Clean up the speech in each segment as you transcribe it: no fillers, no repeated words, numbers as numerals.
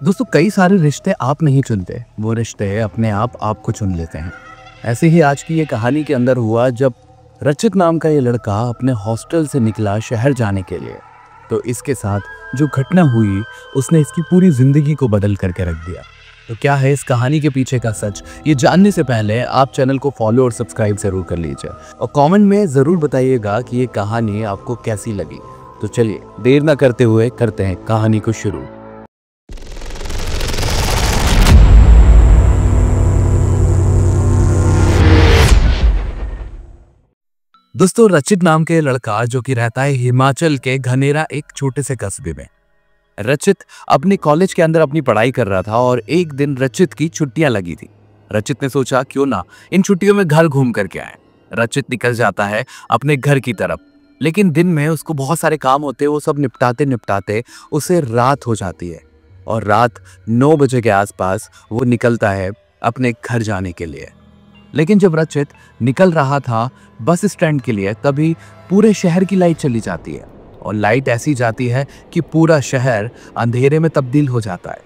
दोस्तों कई सारे रिश्ते आप नहीं चुनते, वो रिश्ते अपने आप आपको चुन लेते हैं। ऐसे ही आज की ये कहानी के अंदर हुआ जब रचित नाम का ये लड़का अपने हॉस्टल से निकला शहर जाने के लिए। तो इसके साथ जो घटना हुई उसने इसकी पूरी जिंदगी को बदल करके रख दिया। तो क्या है इस कहानी के पीछे का सच, ये जानने से पहले आप चैनल को फॉलो और सब्सक्राइब जरूर कर लीजिए और कमेंट में ज़रूर बताइएगा कि ये कहानी आपको कैसी लगी। तो चलिए देर ना करते हुए करते हैं कहानी को शुरू। दोस्तों रचित नाम के लड़का जो कि रहता है हिमाचल के घनेरा एक छोटे से कस्बे में। रचित अपने कॉलेज के अंदर अपनी पढ़ाई कर रहा था और एक दिन रचित की छुट्टियां लगी थी। रचित ने सोचा क्यों ना इन छुट्टियों में घर घूम करके आए। रचित निकल जाता है अपने घर की तरफ, लेकिन दिन में उसको बहुत सारे काम होते हैं। वो सब निपटाते निपटाते उसे रात हो जाती है और रात 9 बजे के आसपास वो निकलता है अपने घर जाने के लिए। लेकिन जब रचित निकल रहा था बस स्टैंड के लिए, तभी पूरे शहर की लाइट चली जाती है और लाइट ऐसी जाती है कि पूरा शहर अंधेरे में तब्दील हो जाता है।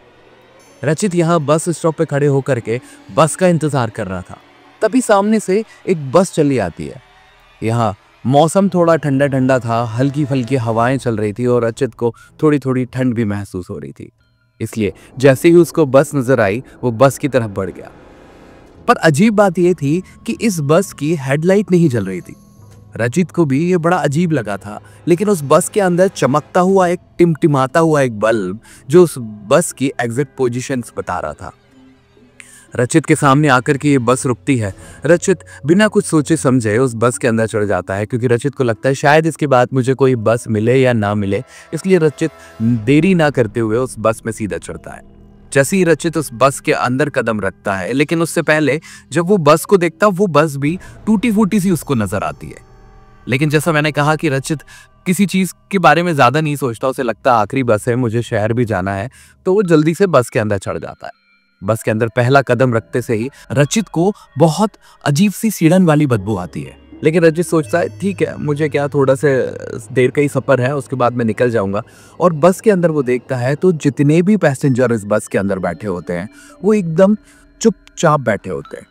रचित यहाँ बस स्टॉप पे खड़े होकर के बस का इंतजार कर रहा था। तभी सामने से एक बस चली आती है। यहाँ मौसम थोड़ा ठंडा ठंडा था, हल्की फुल्की हवाएं चल रही थी और रचित को थोड़ी थोड़ी ठंड भी महसूस हो रही थी। इसलिए जैसे ही उसको बस नजर आई वो बस की तरफ बढ़ गया। पर अजीब बात यह थी कि इस बस की हेडलाइट नहीं जल रही थी। रचित को भी ये बड़ा अजीब लगा था, लेकिन उस बस के अंदर चमकता हुआ एक टिमटिमाता हुआ एक बल्ब जो उस बस की एग्जैक्ट पोजीशंस बता रहा था। रचित के सामने आकर के ये बस रुकती है। रचित बिना कुछ सोचे समझे उस बस के अंदर चढ़ जाता है, क्योंकि रचित को लगता है शायद इसके बाद मुझे कोई बस मिले या ना मिले। इसलिए रचित देरी ना करते हुए उस बस में सीधा चढ़ता है। जैसे ही रचित उस बस के अंदर कदम रखता है, लेकिन उससे पहले जब वो बस को देखता वो बस भी टूटी फूटी सी उसको नजर आती है। लेकिन जैसा मैंने कहा कि रचित किसी चीज के बारे में ज्यादा नहीं सोचता, उसे लगता आखिरी बस है, मुझे शहर भी जाना है, तो वो जल्दी से बस के अंदर चढ़ जाता है। बस के अंदर पहला कदम रखते से ही रचित को बहुत अजीब सी सीढ़न वाली बदबू आती है। लेकिन रचित सोचता है ठीक है, मुझे क्या, थोड़ा से देर का ही सफर है, उसके बाद मैं निकल जाऊंगा। और बस के अंदर वो देखता है तो जितने भी पैसेंजर इस बस के अंदर बैठे होते हैं वो एकदम चुपचाप बैठे होते हैं।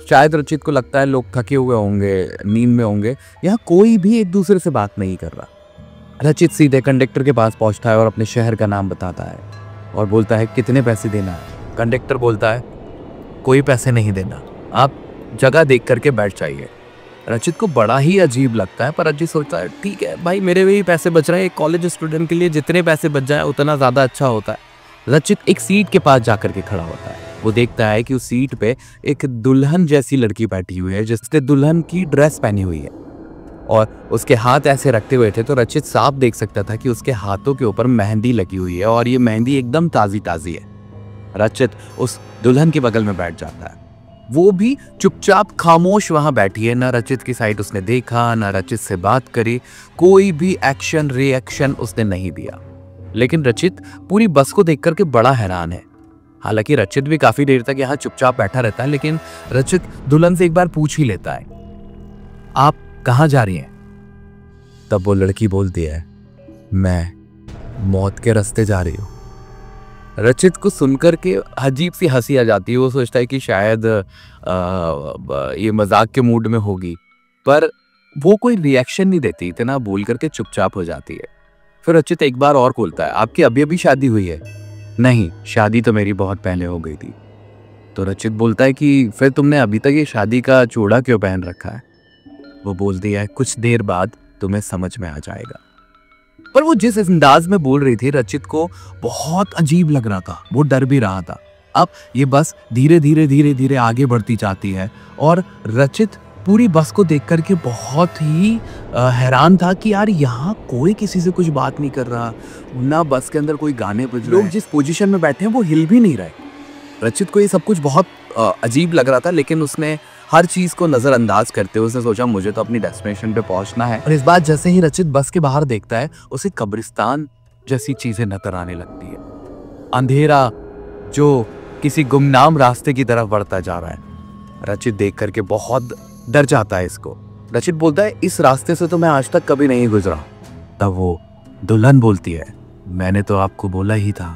शायद रचित को लगता है लोग थके हुए होंगे, नींद में होंगे। यहाँ कोई भी एक दूसरे से बात नहीं कर रहा। रचित सीधे कंडक्टर के पास पहुंचता है और अपने शहर का नाम बताता है और बोलता है कितने पैसे देना है। कंडक्टर बोलता है कोई पैसे नहीं देना, आप जगह देख करके बैठ जाइए। रचित को बड़ा ही अजीब लगता है, पर रचित सोचता है ठीक है भाई, मेरे भी पैसे बच रहे हैं, एक कॉलेज स्टूडेंट के लिए जितने पैसे बच जाए उतना ज़्यादा अच्छा होता है। रचित एक सीट के पास जाकर के खड़ा होता है। वो देखता है कि उस सीट पे एक दुल्हन जैसी लड़की बैठी हुई है, जिसने दुल्हन की ड्रेस पहनी हुई है और उसके हाथ ऐसे रखते हुए थे, तो रचित साफ देख सकता था कि उसके हाथों के ऊपर मेहंदी लगी हुई है और ये मेहंदी एकदम ताज़ी ताज़ी है। रचित उस दुल्हन के बगल में बैठ जाता है। वो भी चुपचाप खामोश वहां बैठी है, ना रचित की साइड उसने देखा, ना रचित से बात करी, कोई भी एक्शन रिएक्शन उसने नहीं दिया। लेकिन रचित पूरी बस को देख करके बड़ा हैरान है। हालांकि रचित भी काफी देर तक यहाँ चुपचाप बैठा रहता है, लेकिन रचित दुल्हन से एक बार पूछ ही लेता है आप कहाँ जा रही हैं? तब वो लड़की बोलती है मैं मौत के रास्ते जा रही हूँ। रचित को सुनकर के अजीब सी हंसी आ जाती है। वो सोचता है कि शायद ये मजाक के मूड में होगी, पर वो कोई रिएक्शन नहीं देती, इतना बोल करके चुपचाप हो जाती है। फिर रचित एक बार और बोलता है आपकी अभी अभी शादी हुई है? नहीं, शादी तो मेरी बहुत पहले हो गई थी। तो रचित बोलता है कि फिर तुमने अभी तक ये शादी का जोड़ा क्यों पहन रखा है? वो बोलती है कुछ देर बाद तुम्हें समझ में आ जाएगा। पर वो जिस अंदाज में बोल रही थी रचित को बहुत अजीब लग रहा था, वो डर भी रहा था। अब ये बस धीरे धीरे धीरे धीरे आगे बढ़ती जाती है और रचित पूरी बस को देख करके बहुत ही हैरान था कि यार यहाँ कोई किसी से कुछ बात नहीं कर रहा, ना बस के अंदर कोई गाने बज रहे, लोग जिस पोजीशन में बैठे हैं वो हिल भी नहीं रहे। रचित को ये सब कुछ बहुत अजीब लग रहा था, लेकिन उसने हर चीज को नजरअंदाज करते हुए उसने सोचा मुझे तो अपनी डेस्टिनेशन पे पहुंचना है। और इस बात जैसे ही रचित बस के बाहर देखता है उसे कब्रिस्तान जैसी चीजें नजर आने लगती है। अंधेरा जो किसी गुमनाम रास्ते की तरफ बढ़ता जा रहा है। रचित देख करके बहुत डर जाता है इसको। रचित बोलता है इस रास्ते से तो मैं आज तक कभी नहीं गुजरा। तब वो दुल्हन बोलती है मैंने तो आपको बोला ही था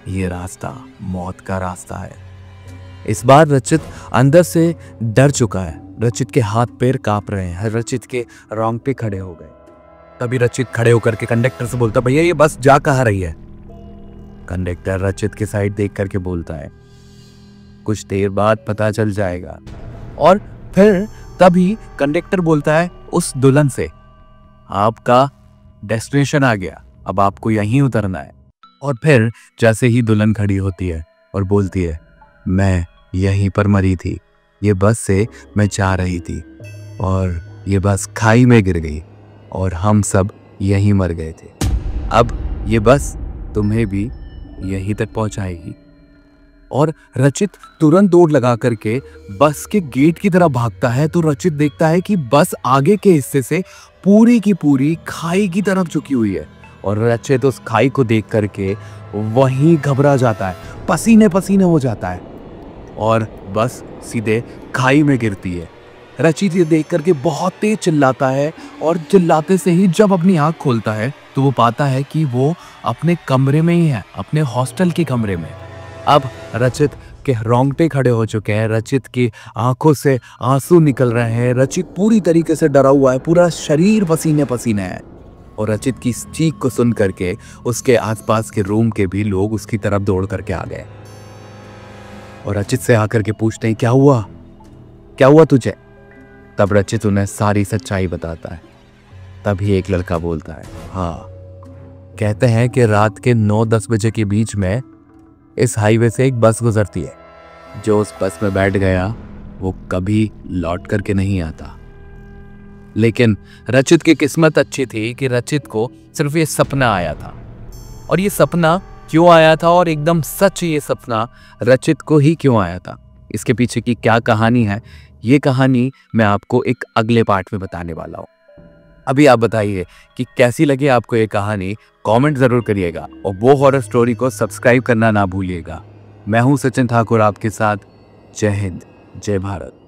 ये रास्ता मौत का रास्ता है। इस बार रचित अंदर से डर चुका है। रचित के हाथ पैर कांप रहे हैं, रचित के रोंगटे खड़े हो गए। तभी रचित खड़े होकर के कंडक्टर से बोलता, भैया ये बस जा कहाँ रही है? कंडक्टर रचित के साइड देख करके बोलता है, कुछ देर बाद पता चल जाएगा। और फिर तभी कंडक्टर बोलता है उस दुल्हन से, आपका डेस्टिनेशन आ गया, अब आपको यहीं उतरना है। और फिर जैसे ही दुल्हन खड़ी होती है और बोलती है, मैं यहीं पर मरी थी, ये बस से मैं जा रही थी और ये बस खाई में गिर गई और हम सब यहीं मर गए थे। अब ये बस तुम्हें भी यहीं तक पहुंचाएगी। और रचित तुरंत दौड़ लगा करके बस के गेट की तरफ भागता है तो रचित देखता है कि बस आगे के हिस्से से पूरी की पूरी खाई की तरफ झुकी हुई है। और रचित उस खाई को देख करके वहीं घबरा जाता है, पसीने पसीने हो जाता है और बस सीधे खाई में गिरती है। रचित ये देख करके बहुत तेज चिल्लाता है और चिल्लाते से ही जब अपनी आंख खोलता है तो वो पाता है कि वो अपने कमरे में ही है, अपने हॉस्टल के कमरे में। अब रचित के रोंगटे खड़े हो चुके हैं, रचित की आंखों से आंसू निकल रहे हैं, रचित पूरी तरीके से डरा हुआ है, पूरा शरीर पसीने पसीने है। और रचित की इस चीख को सुन करके उसके आसपास के रूम के भी लोग उसकी तरफ दौड़ करके आ गए और रचित से आकर के पूछते हैं, क्या हुआ तुझे? तब रचित उन्हें सारी सच्चाई बताता है। तभी एक लड़का बोलता है, हाँ, कहते हैं कि रात के 9-10 बजे के बीच में इस हाईवे से एक बस गुजरती है, जो उस बस में बैठ गया वो कभी लौट करके नहीं आता। लेकिन रचित की किस्मत अच्छी थी कि रचित को सिर्फ ये सपना आया था। और ये सपना क्यों आया था और एकदम सच ये सपना रचित को ही क्यों आया था, इसके पीछे की क्या कहानी है, ये कहानी मैं आपको एक अगले पार्ट में बताने वाला हूँ। अभी आप बताइए कि कैसी लगी आपको ये कहानी, कमेंट जरूर करिएगा और वो हॉरर स्टोरी को सब्सक्राइब करना ना भूलिएगा। मैं हूं सचिन ठाकुर आपके साथ। जय हिंद, जय भारत।